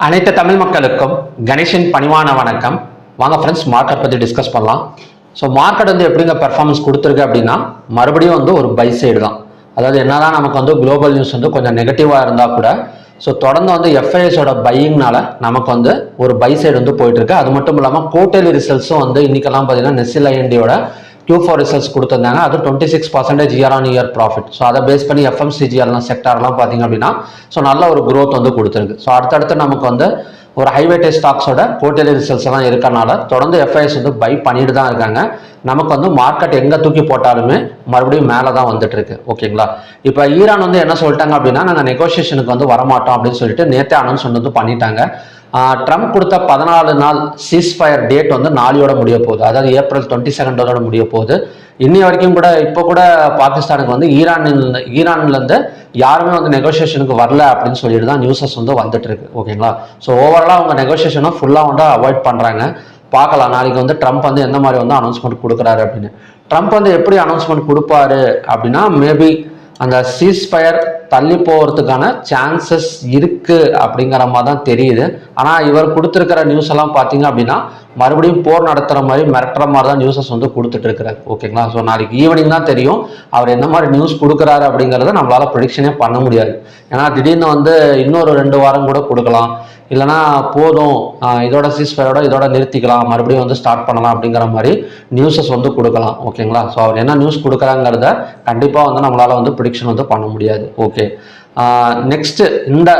அனைத்து தமிழ் மக்களுக்கும் கணேஷின் பணிவான வணக்கம். வாங்க ஃப்ரெண்ட்ஸ், மார்க்கெட் பற்றி டிஸ்கஸ் பண்ணலாம். ஸோ மார்க்கெட் வந்து எப்படிங்க பெர்ஃபார்மன்ஸ் கொடுத்துருக்கு அப்படின்னா, மறுபடியும் வந்து ஒரு பை சைடு தான். அதாவது என்னதான் நமக்கு வந்து குளோபல் நியூஸ் வந்து கொஞ்சம் நெகட்டிவாக இருந்தால் கூட, ஸோ தொடர்ந்து வந்து எஃப்ஐஎஸோட பையிங்னால நமக்கு வந்து ஒரு பை சைடு வந்து போயிட்டு இருக்கு. அது மட்டும் இல்லாமல் குவார்ட்டர்லி ரிசல்ட்ஸும் வந்து இன்னைக்கெல்லாம் பார்த்தீங்கன்னா நெஸ்ஸில் ஐஎன்டியோட Q4 ரிசல்ட்ஸ் கொடுத்துருந்தாங்க. அது 26% year on year profit. So அதை பேஸ் பண்ணி எஃப்எம்சிஜிஎல்லாம் செக்டார்லாம் பார்த்தீங்க அப்படின்னா ஸோ நல்ல ஒரு growth வந்து கொடுத்துருக்கு. ஸோ அடுத்தடுத்து நமக்கு வந்து ஒரு ஹைவேட்டேஜ் ஸ்டாக்ஸோட குவார்ட்டர்லி ரிசல்ட்ஸ் எல்லாம் இருக்கறனால தொடர்ந்து எஃப்ஐஎஸ் வந்து பை பண்ணிட்டு தான் இருக்காங்க. நமக்கு வந்து மார்க்கெட் எங்கே தூக்கி போட்டாலுமே மறுபடியும் மேலே தான் வந்துட்டு இருக்கு. ஓகேங்களா? இப்போ ஈரான் வந்து என்ன சொல்லிட்டாங்க அப்படின்னா, நாங்கள் நெகோசியேஷனுக்கு வந்து வரமாட்டோம் அப்படின்னு சொல்லிட்டு நேற்றே அனௌன்ஸ்மெண்ட் வந்து பண்ணிட்டாங்க. ட்ரம்ப் கொடுத்த 14 நாள் சீஸ்ஃபயர் டேட் வந்து நாளையோட முடிய போகுது. அதாவது ஏப்ரல் 22 முடிய போகுது. இன்னி வரைக்கும் கூட இப்போ கூட பாகிஸ்தானுக்கு வந்து ஈரான்லேருந்து யாருமே வந்து நெகோசியேஷனுக்கு வரல அப்படின்னு சொல்லிட்டு தான் நியூஸஸ் வந்து வந்துட்டு இருக்கு. ஓகேங்களா? ஸோ ஓவராலாக அவங்க நெகோசியேஷனை ஃபுல்லாக வந்து அவாய்ட் பண்ணுறாங்க. பார்க்கலாம் நாளைக்கு வந்து ட்ரம்ப் வந்து எந்த மாதிரி வந்து அனௌன்ஸ்மெண்ட் கொடுக்குறாரு அப்படின்னு. ட்ரம்ப் வந்து எப்படி அனௌன்ஸ்மெண்ட் கொடுப்பாரு அப்படின்னா, மேபி அந்த சீஸ்ஃபயர் தள்ளி போகிறதுக்கான சான்சஸ் இருக்கு அப்படிங்கிற மாதிரி தான் தெரியுது. ஆனால் இவர் கொடுத்துருக்கிற நியூஸ் எல்லாம் பார்த்தீங்க அப்படின்னா மறுபடியும் போர் நடத்துகிற மாதிரி மிரட்டுற மாதிரி தான் நியூஸஸ் வந்து கொடுத்துட்டு இருக்கிறாரு. ஓகேங்களா? ஸோ நாளைக்கு ஈவினிங் தான் தெரியும் அவர் எந்த மாதிரி நியூஸ் கொடுக்குறாரு அப்படிங்கிறத நம்மளால ப்ரெடிக்ஷனே பண்ண முடியாது. ஏன்னா திடீர்னு வந்து இன்னொரு 2 வாரம் கூட கொடுக்கலாம், இல்லைனா போதும் இதோட சீஸ்ஃபயரோட இதோட நிறுத்திக்கலாம், மறுபடியும் வந்து ஸ்டார்ட் பண்ணலாம் அப்படிங்கிற மாதிரி நியூஸஸ் வந்து கொடுக்கலாம். ஓகேங்களா? ஸோ அவர் என்ன நியூஸ் கொடுக்குறாங்கிறத கண்டிப்பாக வந்து நம்மளால வந்து ப்ரெடிக்ஷன் வந்து பண்ண முடியாது. ஓகே, நெக்ஸ்ட் இந்த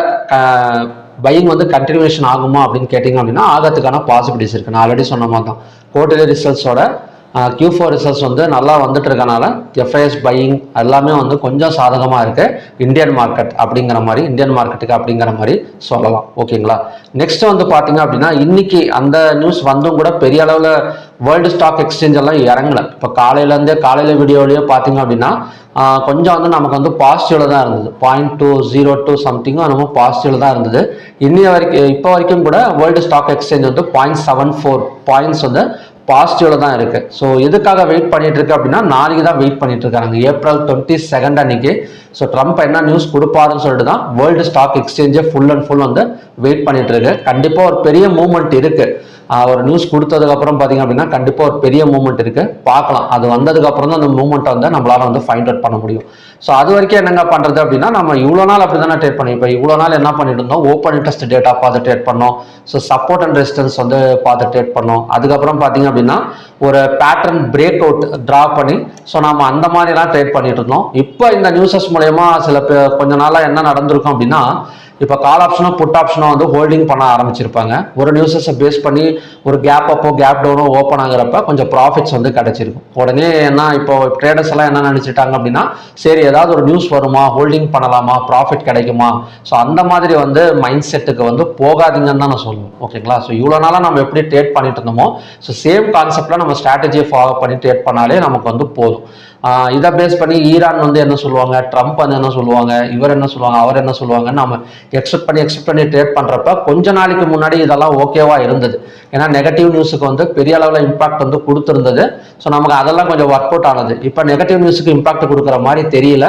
பையிங் வந்து கண்டினியூஷன் ஆகுமா அப்படின்னு கேட்டிங்க அப்படின்னா ஆகிறதுக்கான பாசிபிலிட்டிஸ் இருக்குது. நான் ஆல்ரெடி சொன்ன மாதிரி தான் குவார்ட்டர்லி ரிசல்ட்ஸோட Q4 ரிசல்ட்ஸ் வந்து நல்லா வந்துட்டு இருக்கனால எஃப்ஐஎஸ் பையிங் எல்லாமே வந்து கொஞ்சம் சாதகமாக இருக்கு இந்தியன் மார்க்கெட்டுக்கு அப்படிங்கிற மாதிரி சொல்லலாம். ஓகேங்களா? நெக்ஸ்ட் வந்து பார்த்தீங்க அப்படின்னா இன்னைக்கு அந்த நியூஸ் வந்தும் கூட பெரிய அளவில் வேர்ல்டு ஸ்டாக் எக்ஸ்சேஞ்ச் எல்லாம் இறங்கல. இப்போ காலையில் வீடியோலேயே பார்த்தீங்க அப்படின்னா கொஞ்சம் வந்து நமக்கு வந்து பாசிட்டிவ்ல தான் இருந்தது. 0.202 சம்திங்கும் நம்ம பாசிட்டிவ்ல தான் இருந்தது. இப்போ வரைக்கும் கூட வேர்ல்டு ஸ்டாக் எக்ஸ்சேஞ்ச் வந்து 0.74 பாயிண்ட்ஸ் வந்து பாசிட்டிவ்ல தான் இருக்கு. ஸோ எதுக்காக வெயிட் பண்ணிட்டு இருக்கு அப்படின்னா, நாளைக்கு தான் வெயிட் பண்ணிட்டு இருக்காங்க, ஏப்ரல் 22 அன்னைக்கு. ஸோ ட்ரம்ப் என்ன நியூஸ் கொடுப்பாருன்னு சொல்லிட்டு தான் வேர்ல்டு ஸ்டாக் எக்ஸ்சேஞ்சே ஃபுல் அண்ட் ஃபுல் வந்து வெயிட் பண்ணிட்டு இருக்கு. கண்டிப்பாக ஒரு பெரிய மூவ்மெண்ட் இருக்கு. ஒரு நியூஸ் கொடுத்ததுக்கு அப்புறம் பார்த்தீங்க அப்படின்னா கண்டிப்பாக ஒரு பெரிய மூவ்மெண்ட் இருக்கு. பார்க்கலாம், அது வந்ததுக்கு அப்புறம் தான் அந்த மூவ்மெண்ட்டை வந்து நம்மளால வந்து ஃபைண்ட் அவுட் பண்ண முடியும். ஸோ அது வரைக்கும் என்னங்க பண்றது அப்படின்னா, நம்ம இவ்வளோ நாள் அப்படி தானே ட்ரேட் பண்ணி, இப்போ இவ்வளோ நாள் என்ன பண்ணிட்டு இருந்தோம், ஓப்பன் இன்ட்ரெஸ்ட் டேட்டா பார்த்து ட்ரேட் பண்ணோம். ஸோ சப்போர்ட் அண்ட் ரெசிஸ்டன்ஸ் வந்து பார்த்து ட்ரேட் பண்ணோம். அதுக்கப்புறம் பார்த்தீங்க அப்படின்னா ஒரு பேட்டர்ன் பிரேக் அவுட் ட்ரா பண்ணி ஸோ நம்ம அந்த மாதிரிலாம் ட்ரேட் பண்ணிட்டு இருந்தோம். இப்போ இந்த நியூஸஸ் மூலயமா கொஞ்ச நாளாக என்ன நடந்திருக்கும் அப்படின்னா, இப்போ கால் ஆப்ஷனோ புட் ஆப்ஷனோ வந்து ஹோல்டிங் பண்ண ஆரம்பிச்சிருப்பாங்க. ஒரு நியூஸஸை பேஸ் பண்ணி ஒரு கேப் அப்போ கேப் டவுனோ ஓப்பன் ஆகிறப்ப கொஞ்சம் ப்ராஃபிட்ஸ் வந்து கிடைச்சிருக்கும். உடனே என்ன இப்போ ட்ரேடர்ஸ் எல்லாம் என்ன நினைச்சிட்டாங்க அப்படின்னா, சரி ஏதாவது ஒரு நியூஸ் வருமா, ஹோல்டிங் பண்ணலாமா, ப்ராஃபிட் கிடைக்குமா, ஸோ அந்த மாதிரி வந்து மைண்ட் செட்டுக்கு வந்து போகாதீங்கன்னு தான் நான் சொல்லுவேன். ஓகேங்களா? ஸோ இவ்வளோ நாளாக நம்ம எப்படி ட்ரேட் பண்ணிட்டு இருந்தோமோ ஸோ சேம் கான்செப்டில் நம்ம ஸ்ட்ராட்டஜியை ஃபாலோ பண்ணி ட்ரேட் பண்ணாலே நமக்கு வந்து போதும். இதை பேஸ் பண்ணி ஈரான் வந்து என்ன சொல்லுவாங்க, ட்ரம்ப் வந்து என்ன சொல்லுவாங்க, இவர் என்ன சொல்லுவாங்க, அவர் என்ன சொல்லுவாங்கன்னு நம்ம எக்ஸ்பெக்ட் பண்ணி ட்ரேட் பண்ணுறப்ப கொஞ்ச நாளைக்கு முன்னாடி இதெல்லாம் ஓகேவா இருந்தது. ஏன்னா நெகட்டிவ் நியூஸுக்கு வந்து பெரிய அளவில் இம்பாக்ட் வந்து கொடுத்துருந்தது. ஸோ நமக்கு அதெல்லாம் கொஞ்சம் ஒர்க் அவுட் ஆனது. இப்போ நெகட்டிவ் நியூஸுக்கு இம்பாக்ட் கொடுக்குற மாதிரி தெரியல.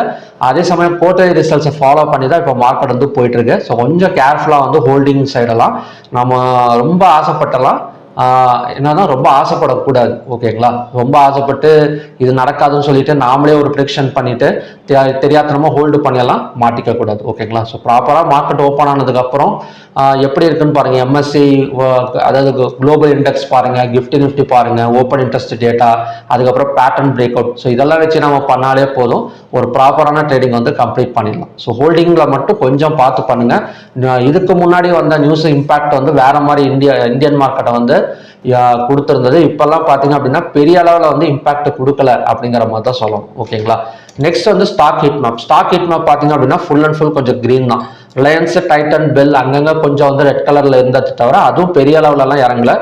அதே சமயம் குவார்ட்டர்லி ரிசல்ட்ஸை ஃபாலோ பண்ணி தான் இப்போ மார்க்கெட் வந்து போயிட்டு இருக்கு. ஸோ கொஞ்சம் கேர்ஃபுல்லாக வந்து ஹோல்டிங் சைடெல்லாம் நம்ம ரொம்ப ஆசைப்பட்டலாம் என்னதான் ரொம்ப ஆசைப்படக்கூடாது. ஓகேங்களா? ரொம்ப ஆசைப்பட்டு இது நடக்காதுன்னு சொல்லிட்டு நாமளே ஒரு ப்ரெடிக்ஷன் பண்ணிட்டு தெரியாதனமா ஹோல்டு பண்ணியெல்லாம் மாட்டிக்க கூடாது. ஓகேங்களா? ஸோ ப்ராப்பராக மார்க்கெட் ஓப்பன் ஆனதுக்கப்புறம் எப்படி இருக்குன்னு பாருங்க. எம்எஸ்சி அதாவது குளோபல் இண்டெக்ஸ் பாருங்க, நிஃப்டி பாருங்க, ஓப்பன் இன்ட்ரெஸ்ட் டேட்டா, அதுக்கப்புறம் பேட்டர்ன் பிரேக் அவுட். ஸோ இதெல்லாம் வச்சு நம்ம பண்ணாலே போதும், ஒரு ப்ராப்பரான ட்ரேடிங் வந்து கம்ப்ளீட் பண்ணிடலாம். ஸோ ஹோல்டிங்கில் மட்டும் கொஞ்சம் பார்த்து பண்ணுங்க. இதுக்கு முன்னாடி வந்த நியூஸ் இம்பாக்ட் வந்து வேற மாதிரி இந்தியன் மார்க்கெட்டை வந்து கொடுத்துருந்தது. இப்பெல்லாம் பார்த்தீங்க அப்படின்னா பெரிய அளவில் வந்து இம்பாக்ட் கொடுக்கல அப்படிங்கிற மாதிரி தான் சொல்லணும். ஓகேங்களா? நெக்ஸ்ட் வந்து ஸ்டாக் ஹீட் மேப் பார்த்தீங்க அப்படின்னா ஃபுல் அண்ட் ஃபுல் கொஞ்சம் கிரீன் தான். ரிலையன்ஸ், டைட்டன், பெல் அங்கங்கே கொஞ்சம் வந்து ரெட் கலர்ல இருந்தது தவிர அதுவும் பெரிய அளவுலலாம் இறங்கல.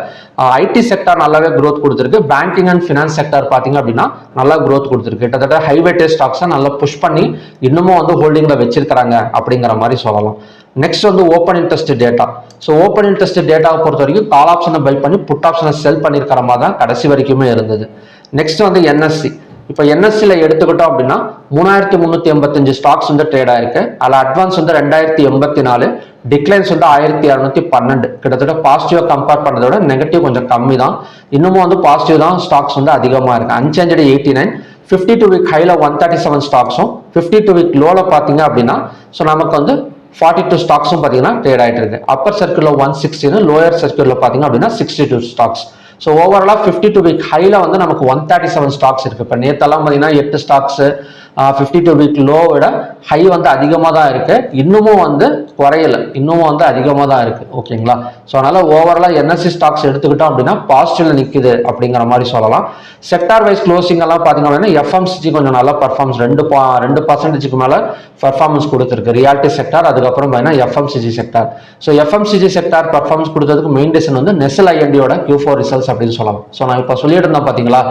ஐடி செக்டார் நல்லாவே க்ரோத் கொடுத்துருக்கு. பேங்கிங் அண்ட் ஃபினான்ஸ் செக்டார் பார்த்தீங்க அப்படின்னா நல்லா க்ரோத் கொடுத்துருக்கு. கிட்டத்தட்ட ஹைவேட்டேஜ் ஸ்டாக்ஸை நல்லா புஷ் பண்ணி இன்னமும் வந்து ஹோல்டிங்ல வச்சிருக்கிறாங்க அப்படிங்கிற மாதிரி சொல்லலாம். நெக்ஸ்ட் வந்து open interest data. So open interest டேட்டாவை பொறுத்த வரைக்கும் கால் ஆப்ஷனை பை பண்ணி புட் ஆப்ஷனை செல் பண்ணியிருக்கிற மாதிரி தான் கடைசி வரைக்குமே இருந்தது. நெக்ஸ்ட் வந்து என்எஸ்சி. இப்போ என்எஸ்சியில் எடுத்துக்கிட்டோம் அப்படின்னா 3385 ஸ்டாக்ஸ் வந்து ட்ரேட் ஆயிருக்கு. அதில் அட்வான்ஸ் வந்து 2084, டிக்ளைன்ஸ் வந்து 1612. கிட்டத்தட்ட பாசிட்டிவா கம்பேர் பண்ணுறதோட நெகட்டிவ் கொஞ்சம் கம்மி தான். இன்னமும் வந்து பாசிட்டிவ் தான் ஸ்டாக்ஸ் வந்து அதிகமாக இருக்கு. அன்சேஞ்சடு 89, 52 வீக் ஹைல 137 ஸ்டாக்ஸும் 52 வீக் லோல பார்த்தீங்க அப்படின்னா ஸோ நமக்கு வந்து 42 ஸ்டாக்ஸும் பார்த்தீங்கன்னா ட்ரேட் ஆகிட்டு இருக்கு. அப்பர் சர்க்கிளில் 116, லோயர் சர்க்கிளில் பார்த்தீங்க அப்படின்னா 62 ஸ்டாக்ஸ். ஸோ ஓவராலாக 52 வீக் ஹைல வந்து நமக்கு 137 ஸ்டாக்ஸ் இருக்கு. இப்போ நேற்றெல்லாம் பார்த்தீங்கன்னா 8 ஸ்டாக்ஸ் 52 வீக் லோ விட ஹை வந்து அதிகமாக தான் இருக்கு. இன்னமும் வந்து குறையல, இன்னமும் வந்து அதிகமாக தான் இருக்கு. ஓகேங்களா? ஸோ அதனால ஓவராலாக என்எஸ்சி ஸ்டாக்ஸ் எடுத்துக்கிட்டோம் அப்படின்னா பாசிட்டிவ்ல நிற்குது அப்படிங்கிற மாதிரி சொல்லலாம். செக்டார் வைஸ் க்ளோசிங் எல்லாம் பார்த்தீங்க அப்படின்னா எஃப்எம்சிஜி கொஞ்சம் நல்லா பர்ஃபார்மன்ஸ் 2% மேலே பர்ஃபார்மன்ஸ் கொடுத்துருக்கு. ரியாலிட்டி செக்டார், அதுக்கப்புறம் பார்த்தீங்கன்னா FMCG sector. So FMCG sector performance கொடுத்ததுக்கு மெயின் ரீசன் வந்து நெஸ்ல் ஐஎன்டியோட Q4 ரிசல்ட்ஸ் அப்படின்னு சொல்லலாம். ஸோ நான் இப்போ சொல்லிட்டு இருந்தேன் பார்த்தீங்களா,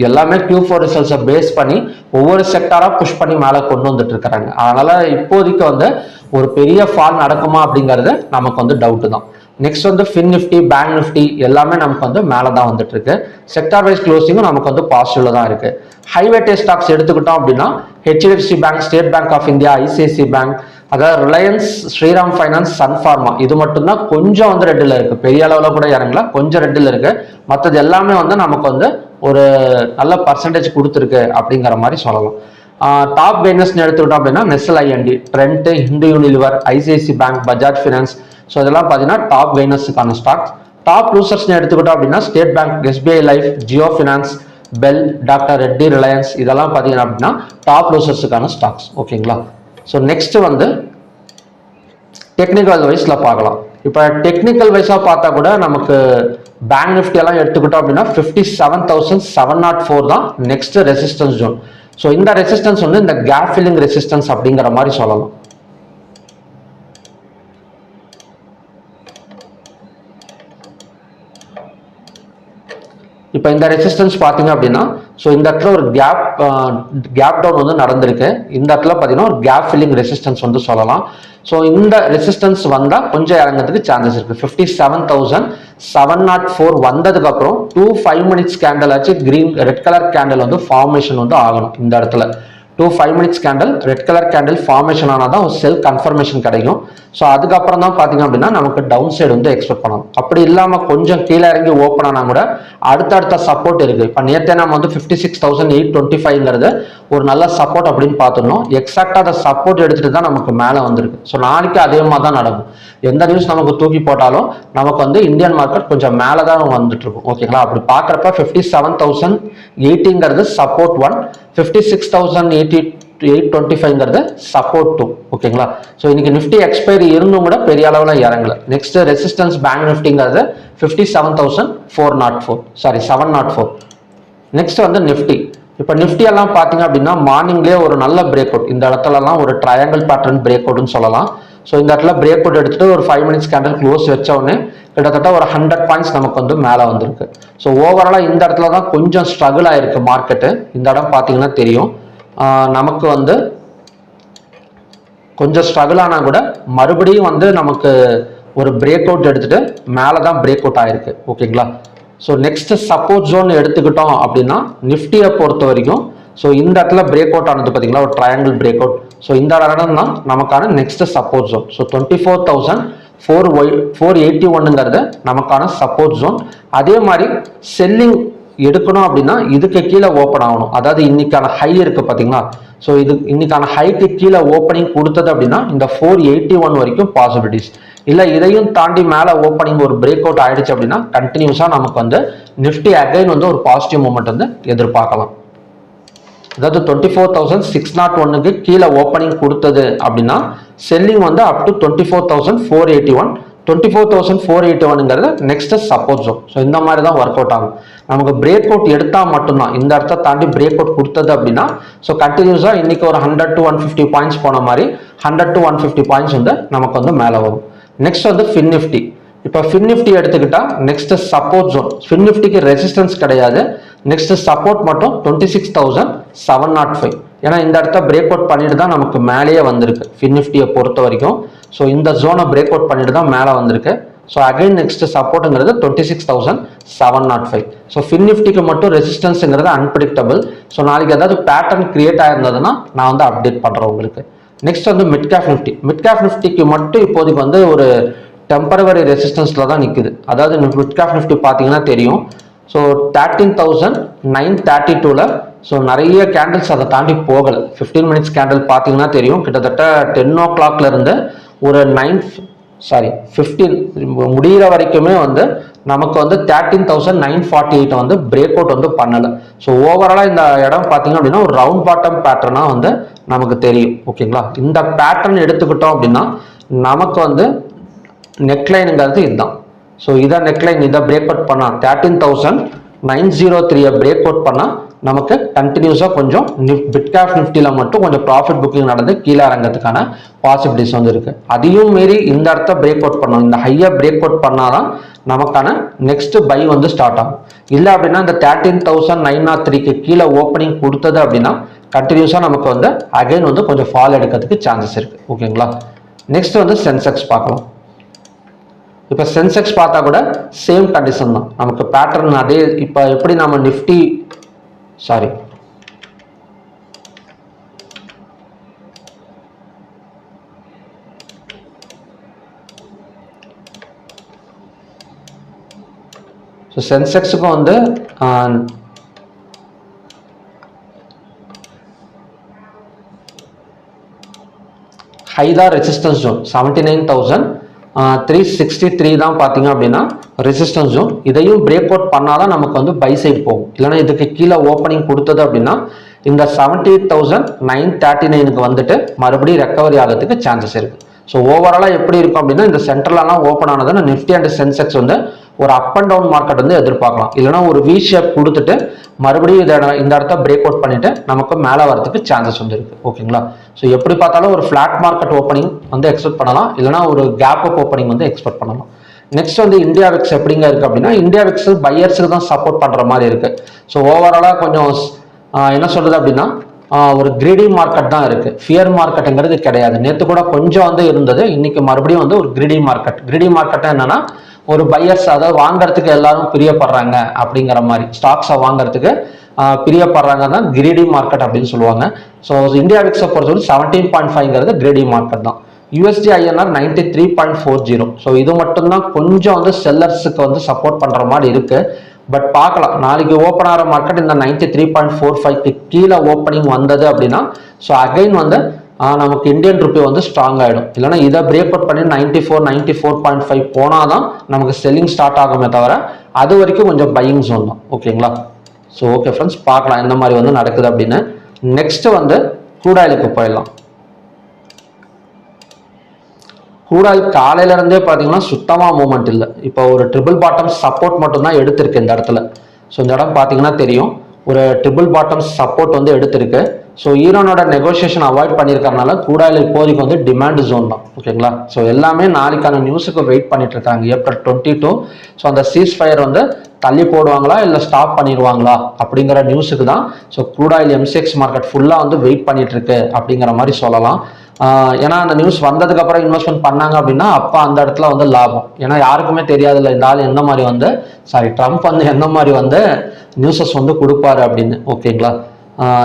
எல்லாமே Q4 ரிசல்ட்ஸை பேஸ் பண்ணி ஒவ்வொரு செக்டாரா புஷ் பண்ணி மேலே கொண்டு வந்துட்டு இருக்கிறாங்க. அதனால இப்போதைக்கு வந்து ஒரு பெரிய ஃபால் நடக்குமா அப்படிங்கிறது நமக்கு வந்து டவுட் தான். நெக்ஸ்ட் வந்து ஃபின் நிஃப்டி, பேங்க் நிஃப்டி எல்லாமே நமக்கு வந்து மேலே தான் வந்துட்டு இருக்கு. செக்டார் வைஸ் க்ளோசிங்கும் நமக்கு வந்து பாசிட்டிவ்ல தான் இருக்கு. ஹைவேட்டே ஸ்டாக்ஸ் எடுத்துக்கிட்டோம் அப்படின்னா HDFC bank, state bank of India, ICICI bank, அதாவது Reliance, Shriram finance, Sun Pharma, இது மட்டும்தான் கொஞ்சம் வந்து ரெட்டில் இருக்கு. பெரிய அளவில் கூட இறங்கல, கொஞ்சம் ரெட்டில் இருக்கு. மற்றது எல்லாமே வந்து நமக்கு வந்து ஒரு நல்ல பர்சன்டேஜ் கொடுத்துருக்கு அப்படிங்கிற மாதிரி சொல்லலாம். டாப் கெய்னர்ஸ்னு எடுத்துக்கிட்டோம் அப்படின்னா Nestle IND, Trent, Hindu Unilever, ICICI bank, Bajaj finance. So இதெல்லாம் பார்த்தீங்கன்னா டாப் கெய்னர்ஸுக்கான ஸ்டாக்ஸ். டாப் லூசர்ஸ்னு எடுத்துக்கிட்டோம் அப்படின்னா state bank, SBI life, Jio finance, BEL, doctor Reddy, Reliance, இதெல்லாம் பார்த்தீங்கன்னா அப்படின்னா டாப் லூசர்ஸுக்கான ஸ்டாக்ஸ். ஓகேங்களா? ஸோ நெக்ஸ்ட் வந்து டெக்னிக்கல் வைஸ்ல பார்க்கலாம். இப்போ டெக்னிக்கல் வைஸா பார்த்தா கூட நமக்கு பேங்க் நிஃப்டி எல்லாம் எடுத்துக்கிட்டோம் அப்படின்னா 57,704 தான் நெக்ஸ்ட் ரெசிஸ்டன்ஸ் ஜோன். ஸோ இந்த ரெசிஸ்டன்ஸ் வந்து இந்த கேப் ஃபில்லிங் ரெசிஸ்டன்ஸ் அப்படிங்கிற மாதிரி சொல்லலாம். இப்போ இந்த ரெசிஸ்டன்ஸ் பார்த்தீங்க அப்படின்னா ஸோ இந்த இடத்துல ஒரு கேப் டவுன் வந்து நடந்திருக்கு. இந்த இடத்துல பார்த்தீங்கன்னா ஒரு கேப் ஃபில்லிங் ரெசிஸ்டன்ஸ் வந்து சொல்லலாம். ஸோ இந்த ரெசிஸ்டன்ஸ் வந்தால் கொஞ்சம் இறங்கிறதுக்கு சான்சஸ் இருக்கு. 57,704 வந்ததுக்கு அப்புறம் 5 minutes கேண்டல் ஆச்சு ரெட் கலர் கேண்டல் வந்து ஃபார்மேஷன் வந்து ஆகணும். இந்த இடத்துல 5 minutes candle red colour candle formation ஆனால் தான் ஒரு செல் கன்ஃபர்மேஷன் கிடைக்கும். ஸோ அதுக்கப்புறம் தான் பார்த்தீங்க அப்படின்னா நமக்கு டவுன் சைடு வந்து எக்ஸ்பெக்ட் பண்ணணும். அப்படி இல்லாமல் கொஞ்சம் கீழே இறங்கி ஓப்பன் ஆனால் கூட அடுத்தடுத்த சப்போர்ட் இருக்கு. இப்போ நேற்றே நம்ம வந்து 56,825 ஒரு நல்ல சப்போர்ட் அப்படின்னு பார்த்துருந்தோம். எக்ஸாக்டாக அந்த சப்போர்ட் எடுத்துட்டு தான் நமக்கு மேலே வந்திருக்கு. ஸோ நாளைக்கு அதே மாதிரி தான் நடக்கும். எந்த நியூஸ் நமக்கு தூக்கி போட்டாலும் நமக்கு வந்து இந்தியன் மார்க்கெட் கொஞ்சம் மேலே தான் வந்துட்டு இருக்கும். ஓகேங்களா? அப்படி பார்க்குறப்ப 57,080 சப்போர்ட் 1, 56,825 சப்போர்ட் 2. ஓகேங்களா? ஸோ இன்னைக்கு நிஃப்டி எக்ஸ்பைரி இருந்தும் கூட பெரிய அளவில் இறங்கல. நெக்ஸ்ட் ரெசிஸ்டன்ஸ் பேங்க் நிஃப்டிங்கிறது 704. நெக்ஸ்ட் வந்து நிஃப்டி. இப்போ நிஃப்டி எல்லாம் பார்த்தீங்க அப்படின்னா மார்னிங்லேயே ஒரு நல்ல பிரேக் அவுட், இந்த இடத்துலலாம் ஒரு ட்ரையாங்கிள் பேட்டர்ன் பிரேக் அவுட்னு சொல்லலாம். ஸோ இந்த இடத்துல பிரேக் அவுட் எடுத்துட்டு ஒரு 5 minutes கேண்டல் க்ளோஸ் வச்ச உடனே கிட்டத்தட்ட ஒரு 100 பாயிண்ட்ஸ் நமக்கு வந்து மேலே வந்திருக்கு. ஸோ ஓவராலாக இந்த இடத்துல தான் கொஞ்சம் ஸ்ட்ரகிள் ஆயிருக்கு மார்க்கெட்டு. இந்த இடம் பார்த்தீங்கன்னா தெரியும் நமக்கு வந்து கொஞ்சம் ஸ்ட்ரகிள் ஆனால் கூட மறுபடியும் வந்து நமக்கு ஒரு பிரேக் அவுட் எடுத்துட்டு மேலே தான் பிரேக் அவுட் ஆயிருக்கு. ஓகேங்களா? ஸோ நெக்ஸ்ட் சப்போர்ட் ஜோன் எடுத்துக்கிட்டோம் அப்படின்னா நிஃப்டியை பொறுத்த வரைக்கும் ஸோ இந்த இடத்துல பிரேக் அவுட் ஆனது பார்த்தீங்களா, ஒரு ட்ரையாங்கிள் பிரேக் அவுட். ஸோ இந்த இடம் தான் நமக்கான நெக்ஸ்ட் சப்போர்ட் ஜோன். ஸோ 24,481 நமக்கான சப்போர்ட் ஜோன். அதே மாதிரி செல்லிங் எடுக்கணும் அப்படின்னா இதுக்கு கீழே ஓப்பன் ஆகணும். அதாவது இன்னைக்கான ஹை இருக்கு பார்த்தீங்களா, ஸோ இது இன்னைக்கான ஹைக்கு கீழே ஓப்பனிங் கொடுத்தது அப்படின்னா இந்த 481 வரைக்கும் பாசிபிலிட்டிஸ் இல்லை. இதையும் தாண்டி மேலே ஓப்பனிங் ஒரு பிரேக் அவுட் ஆயிடுச்சு அப்படின்னா கண்டினியூஸாக நமக்கு வந்து நிஃப்டி அகைன் வந்து ஒரு பாசிட்டிவ் மூமெண்ட் வந்து எதிர்பார்க்கலாம். அதாவது 24,601 கீழே ஓப்பனிங் கொடுத்தது அப்படின்னா செல்லிங் வந்து up to 24,481. 24,481 next support zone. So இந்த மாதிரி தான் ஒர்க் அவுட் ஆகும். நமக்கு பிரேக் அவுட் எடுத்தால் மட்டும்தான், இந்த இடத்த தாண்டி பிரேக் அவுட் கொடுத்தது அப்படின்னா ஸோ கண்டினியூஸாக இன்னைக்கு ஒரு 100 to 150 பாயிண்ட்ஸ் போன மாதிரி 100 to 150 பாயிண்ட்ஸ் வந்து நமக்கு வந்து மேலே வரும். நெக்ஸ்ட் வந்து ஃபின் நிஃப்டி. இப்போ ஃபின் நிஃப்டி எடுத்துக்கிட்டா நெக்ஸ்ட் சப்போர்ட் ஜோன். ஃபின் நிஃப்டிக்கு ரெசிஸ்டன்ஸ் கிடையாது, நெக்ஸ்ட் சப்போர்ட் மட்டும் 26,705. ஏன்னா இந்த இடத்த பிரேக் அவுட் பண்ணிட்டு தான் நமக்கு மேலேயே வந்திருக்கு ஃபின் நிஃப்டியை பொறுத்த வரைக்கும். ஸோ இந்த ஜோனை பிரேக் அவுட் பண்ணிட்டு தான் மேலே வந்திருக்கு. ஸோ அகைன் நெக்ஸ்ட் சப்போர்ட்டுங்கிறது 26,705. ஸோ ஃபின் நிஃப்டிக்கு மட்டும் ரெசிஸ்டன்ஸுங்கிறது அன்பிரிடிக்டபிள். ஸோ நாளைக்கு ஏதாவது பேட்டர்ன் கிரியேட் ஆயிருந்ததுன்னா நான் வந்து அப்டேட் பண்ணுறேன் உங்களுக்கு. நெக்ஸ்ட் வந்து மிட் கேப் நிஃப்டிக்கு மட்டும் இப்போதைக்கு வந்து ஒரு டெம்பரவரி ரெசிஸ்டன்ஸில் தான் நிற்குது. அதாவது மிட் கேப் நிஃப்டி பார்த்தீங்கன்னா தெரியும். ஸோ 13,932ல் ஸோ நிறைய கேண்டில்ஸ் அதை தாண்டி போகலை. 15 மினிட்ஸ் கேண்டில் பார்த்தீங்கன்னா தெரியும், கிட்டத்தட்ட 10 o'clock இருந்து ஒரு 15 முடிகிற வரைக்குமே வந்து நமக்கு வந்து 13,948 வந்து பிரேக் அவுட் வந்து பண்ணலை. ஸோ ஓவராலாக இந்த இடம் பார்த்தீங்க அப்படின்னா ஒரு ரவுண்ட் பாட்டம் பேட்டர்னாக வந்து நமக்கு தெரியும். ஓகேங்களா, இந்த பேட்டர்ன் எடுத்துக்கிட்டோம் அப்படின்னா நமக்கு வந்து நெக்லைனுங்கிறது இதுதான். ஸோ இதை நெக்லைன் இதை பிரேக் அவுட் பண்ணால் 13,903 பிரேக் அவுட் பண்ணால் நமக்கு கண்டினியூஸாக கொஞ்சம் மிட் கேப் நிஃப்டியில் மட்டும் கொஞ்சம் ப்ராஃபிட் புக்கிங் நடந்து கீழே இறங்கிறதுக்கான பாசிபிலிட்டிஸ் வந்து இருக்குது. அதையும் மீறி இந்த இடத்த பிரேக் அவுட் பண்ணணும், இந்த ஹையை பிரேக் அவுட் பண்ணாதான் நமக்கான நெக்ஸ்ட் பை வந்து ஸ்டார்ட் ஆகும். இல்லை அப்படின்னா இந்த 13,903க்கு கீழே ஓப்பனிங் கொடுத்தது அப்படின்னா கண்டினியூஸாக நமக்கு வந்து அகைன் வந்து கொஞ்சம் ஃபால் எடுக்கிறதுக்கு சான்சஸ் இருக்குது. ஓகேங்களா, நெக்ஸ்ட் வந்து சென்செக்ஸ் பார்க்கலாம். இப்போ சென்செக்ஸ் பார்த்தா கூட சேம் கண்டிஷன் தான், நமக்கு பேட்டர்ன் அதே. இப்போ எப்படி நம்ம நிஃப்டி ஸோ சென்செக்ஸுக்கும் வந்து ஹைதா ரெசிஸ்டன்ஸ் ஜோன் 79,363 தான் பார்த்தீங்க அப்படின்னா ரெசிஸ்டன்ஸ் ஜோன். இதையும் பிரேக் அவுட் பண்ணாதான் நமக்கு வந்து பை சைட் போகும். இல்லைன்னா இதுக்கு கீழே ஓப்பனிங் கொடுத்தது அப்படின்னா இந்த 78,939க்கு வந்துட்டு மறுபடியும் ரெக்கவரி ஆகிறதுக்கு சான்சஸ் இருக்கு. ஸோ ஓவராலாக எப்படி இருக்கும் அப்படின்னா இந்த சென்ட்ரலெலாம் ஓப்பன் ஆனதுன்னா நிஃப்டி அண்ட் சென்செக்ஸ் வந்து ஒரு அப் அண்ட் டவுன் மார்க்கெட் வந்து எதிர்பார்க்கலாம். இல்லைனா ஒரு வி ஷேப் கொடுத்துட்டு மறுபடியும் இந்த இடத்த பிரேக் அவுட் பண்ணிட்டு நமக்கு மேலே வரதுக்கு சான்சஸ் வந்து இருக்கு. ஓகேங்களா, ஸோ எப்படி பார்த்தாலும் ஒரு ஃபிளாட் மார்க்கெட் ஓப்பனிங் வந்து எக்ஸ்பெக்ட் பண்ணலாம், இல்லைனா ஒரு கேப் அப் ஓப்பனிங் வந்து எக்ஸ்பெக்ட் பண்ணலாம். நெக்ஸ்ட் வந்து இந்தியா விக்ஸ் எப்படிங்க இருக்கு அப்படின்னா இந்தியா விக்ஸ் பையர்ஸுக்கு தான் சப்போர்ட் பண்ற மாதிரி இருக்கு. ஸோ ஓவராலாக கொஞ்சம் என்ன சொல்றது அப்படின்னா ஒரு கிரீடி மார்க்கெட் தான் இருக்கு, ஃபியர் மார்க்கெட்டுங்கிறது கிடையாது. நேற்று கூட கொஞ்சம் வந்து இருந்தது, இன்னைக்கு மறுபடியும் வந்து ஒரு கிரீடி மார்க்கெட் என்னன்னா ஒரு பையர்ஸ், அதாவது வாங்கறதுக்கு எல்லாரும் பிரியப்படுறாங்க அப்படிங்கிற மாதிரி ஸ்டாக்ஸை வாங்கறதுக்கு பிரியப்படுறாங்க தான் கிரீடி மார்க்கெட் அப்படின்னு சொல்லுவாங்க. ஸோ இந்தியா விக்ஸை பொறுத்தவரை 17.5ங்கிறது கிரீடி மார்க்கெட் தான். USD INR 93.40. ஸோ இது மட்டும்தான் கொஞ்சம் வந்து செல்லர்ஸுக்கு வந்து சப்போர்ட் பண்ற மாதிரி இருக்கு. பட் பார்க்கலாம், நாளைக்கு ஓப்பன் ஆகிற மார்க்கெட் இந்த 93.45க்கு கீழே ஓப்பனிங் வந்தது அப்படின்னா ஸோ அகைன் வந்து நமக்கு இந்தியன் ருப்பி வந்து ஸ்ட்ராங் ஆகிடும். இல்லைன்னா இதை பிரேக் அவுட் பண்ணி 94.5 போனால் தான் நமக்கு செல்லிங் ஸ்டார்ட் ஆகுமே தவிர அது வரைக்கும் கொஞ்சம் பையிங் ஜோன் தான். ஓகேங்களா, ஸோ ஓகே ஃப்ரெண்ட்ஸ், பார்க்கலாம் இந்த மாதிரி வந்து நடக்குது அப்படின்னு. நெக்ஸ்ட் வந்து க்ரூட் ஆயிலுக்கு போயிடலாம். க்ரூட் ஆயில் காலையில இருந்தே பார்த்தீங்கன்னா சுத்தமாக மூவ்மெண்ட் இல்லை. இப்போ ஒரு ட்ரிபிள் பாட்டம் சப்போர்ட் மட்டும்தான் எடுத்திருக்கு இந்த இடத்துல. ஸோ இந்த இடம் பார்த்தீங்கன்னா தெரியும், ஒரு ட்ரிபிள் பாட்டம் சப்போர்ட் வந்து எடுத்திருக்கு. ஸோ ஈரானோட நெகோசியேஷன் அவாய்ட் பண்ணியிருக்கறனால க்ரூட் ஆயில் இப்போதைக்கு வந்து டிமாண்ட் ஜோன் தான். ஓகேங்களா, ஸோ எல்லாமே நாளைக்கான நியூஸுக்கு வெயிட் பண்ணிட்டு இருக்காங்க. April 22 ஸோ அந்த சீஸ் ஃபயர் வந்து தள்ளி போடுவாங்களா இல்லை ஸ்டாப் பண்ணிடுவாங்களா அப்படிங்கிற நியூஸுக்கு தான். So crude oil MCX market ஃபுல்லாக வந்து வெயிட் பண்ணிட்டு இருக்கு அப்படிங்கிற மாதிரி சொல்லலாம். ஏன்னா அந்த நியூஸ் வந்ததுக்கு அப்புறம் இன்வெஸ்ட்மெண்ட் பண்ணாங்க அப்படின்னா அப்போ அந்த இடத்துல வந்து லாபம். ஏன்னா யாருக்குமே தெரியாதுல்ல இந்த ஆள் எந்த மாதிரி வந்து ட்ரம்ப் வந்து எந்த மாதிரி வந்து நியூஸஸ் வந்து கொடுப்பாரு அப்படின்னு. ஓகேங்களா,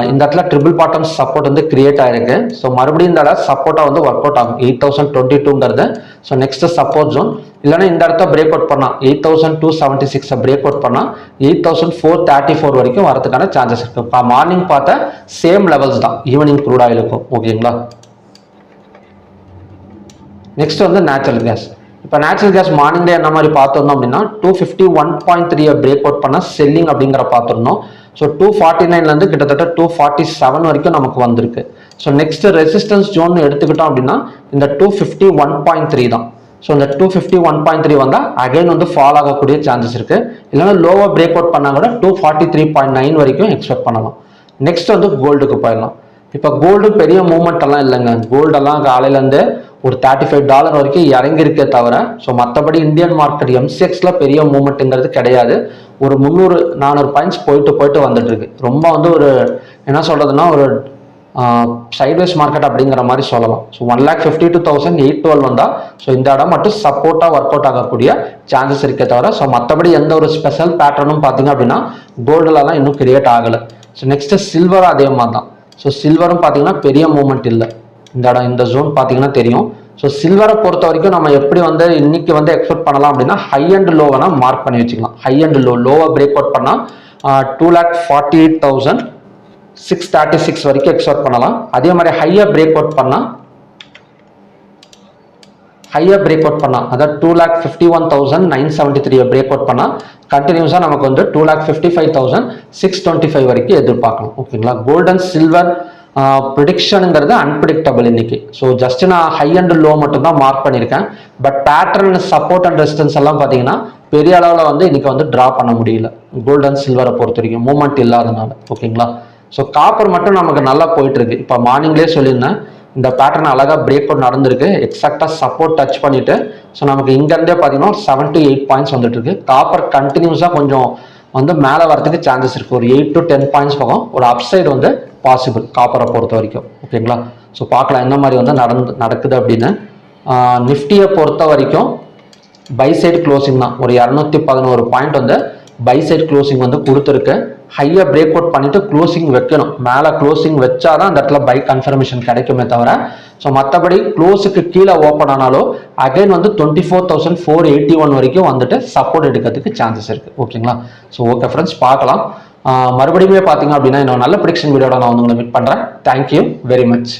இந்த இடத்துல ட்ரிபிள் பாட்டம் சப்போர்ட் வந்து கிரியேட் ஆயிருக்கு. ஸோ மறுபடியும் இந்த இடம் சப்போர்ட்டாக வந்து ஒர்க் அவுட் ஆகும் 8022ங்கிறது. So next support zone. இல்லைன்னா இந்த இடத்த பிரேக் அவுட் பண்ணால் 8276 பிரேக் அவுட் பண்ணால் 8434 வரைக்கும் வரதுக்கான சான்சஸ் இருக்கு. மார்னிங் பார்த்த சேம் லெவல்ஸ் தான் ஈவினிங் க்ரூட் ஆயிலுக்கும். ஓகேங்களா, நெக்ஸ்ட் வந்து நேச்சுரல் கேஸ். இப்போ நேச்சுரல் கேஸ் மார்னிங் என்ன மாதிரி பார்த்துருந்தோம் அப்படின்னா 251.3 பிரேக் அவுட் பண்ண செல்லிங் அப்படிங்கிற பார்த்துருந்தோம். ஸோ 249லேருந்து கிட்டத்தட்ட 247 வரைக்கும் நமக்கு வந்திருக்கு. ஸோ நெக்ஸ்ட் ரெசிஸ்டன்ஸ் ஜோன் எடுத்துக்கிட்டோம் அப்படின்னா இந்த 251.3 தான். ஸோ இந்த 251.3 வந்தால் அகைன் வந்து ஃபால் ஆகக்கூடிய சான்சஸ் இருக்கு. இல்லைன்னா லோவாக பிரேக் அவுட் பண்ணால் கூட 243.9 வரைக்கும் எக்ஸ்பெக்ட் பண்ணலாம். நெக்ஸ்ட் வந்து கோல்டுக்கு போயிடலாம். இப்போ கோல்டு பெரிய மூவ்மெண்ட் எல்லாம் இல்லைங்க, கோல்டெல்லாம் காலையிலேருந்து ஒரு $35 வரைக்கும் இறங்கியிருக்கே தவிர ஸோ மற்றபடி இந்தியன் மார்க்கெட் MCXல பெரிய மூவ்மெண்ட்டுங்கிறது கிடையாது. ஒரு 300-400 பாயிண்ட்ஸ் போயிட்டு வந்துட்டு இருக்கு. ரொம்ப வந்து ஒரு என்ன சொல்றதுன்னா ஒரு சைட்வேஸ் மார்க்கெட் அப்படிங்கிற மாதிரி சொல்லலாம். ஸோ 1,52,812 வந்தால் ஸோ இந்த இடம் மட்டும் சப்போர்ட்டாக ஒர்க் அவுட் ஆகக்கூடிய சான்சஸ் இருக்கே தவிர ஸோ மற்றபடி எந்த ஒரு ஸ்பெஷல் பேட்டர்னும் பார்த்தீங்க அப்படின்னா கோல்டுலலாம் இன்னும் கிரியேட் ஆகலை. ஸோ நெக்ஸ்ட்டு சில்வரும் அதே மாதிரி தான். ஸோ சில்வரும் பார்த்தீங்கன்னா பெரிய மூவ்மெண்ட் இல்லை. இந்த இடம் இந்த ஜோன் பார்த்தீங்கன்னா தெரியும். ஸோ சில்வரை பொறுத்த வரைக்கும் நம்ம எப்படி வந்து இன்னைக்கு வந்து எக்ஸ்பெக்ட் பண்ணலாம் அப்படின்னா ஹை அண்ட் லோ வேணால் மார்க் பண்ணி வச்சுக்கலாம். ஹை அண்ட் லோவை பிரேக் அவுட் பண்ணால் 2,48,636 வரைக்கும் எக்ஸ்பெக்ட் பண்ணலாம். அதே மாதிரி ஹையை பிரேக் அவுட் பண்ணால் அதாவது 2,51,973 பிரேக் அவுட் பண்ணால் கண்டினியூஸாக நமக்கு வந்து 2,55,625 வரைக்கும் எதிர்பார்க்கலாம். ஓகேங்களா. கோல்ட் அண்ட் சில்வர் ப்ரிடிக்ஷனுங்கிறது அன்பிரிடிக்டபிள் இன்னைக்கு. ஸோ ஜஸ்ட் நான் ஹை அண்ட் லோ மட்டும் தான் மார்க் பண்ணியிருக்கேன். But pattern support and resistance எல்லாம் பார்த்தீங்கன்னா பெரிய அளவில் வந்து இன்னைக்கு வந்து ட்ரா பண்ண முடியல கோல்ட் அண்ட் சில்வரை பொறுத்த வரைக்கும் மூவ்மெண்ட் இல்லாதனால. ஓகேங்களா. ஸோ காப்பர் மட்டும் நமக்கு நல்லா போயிட்டு இருக்கு. இப்போ மார்னிங்லேயே சொல்லியிருந்தேன் இந்த பேட்டர்ன் அழகாக பிரேக் அவுட் நடந்திருக்கு. எக்ஸாக்டாக சப்போர்ட் டச் பண்ணிட்டு ஸோ நமக்கு இங்கேருந்தே பார்த்தீங்கன்னா 7 to 8 பாயிண்ட்ஸ் வந்துட்டு இருக்கு. காப்பர் கண்டினியூஸாக கொஞ்சம் வந்து மேலே வரதுக்கு சான்சஸ் இருக்கு. ஒரு 8 to 10 பாயிண்ட்ஸ் பக்கம் ஒரு அப்சைடு வந்து பாசிபிள் காப்பரை பொறுத்த வரைக்கும். ஓகேங்களா. ஸோ பார்க்கலாம் எந்த மாதிரி வந்து நடக்குது அப்படின்னு. நிஃப்டியை பொறுத்த வரைக்கும் பை சைடு க்ளோசிங் தான். ஒரு 211 பாயிண்ட் வந்து பை சைடு க்ளோசிங் வந்து கொடுத்துருக்கு. ஹையை பிரேக் அவுட் பண்ணிட்டு க்ளோசிங் வைக்கணும். மேலே க்ளோசிங் வச்சாதான் அந்த இடத்துல பை கன்ஃபர்மேஷன் கிடைக்குமே தவிர ஸோ மற்றபடி க்ளோஸுக்கு கீழே ஓப்பன் ஆனாலோ அகைன் வந்து 24,481 வரைக்கும் வந்துட்டு சப்போர்ட் எடுக்கிறதுக்கு சான்சஸ் இருக்கு. ஓகேங்களா. ஸோ ஓகே ஃப்ரெண்ட்ஸ் பார்க்கலாம். மறுபடியுமே பார்த்தீங்க அப்படின்னா இன்னும் நல்ல ப்ரிடிக்ஷன் வீடியோட நான் வந்து உங்களை மீட் பண்ணுறேன். Thank you very much.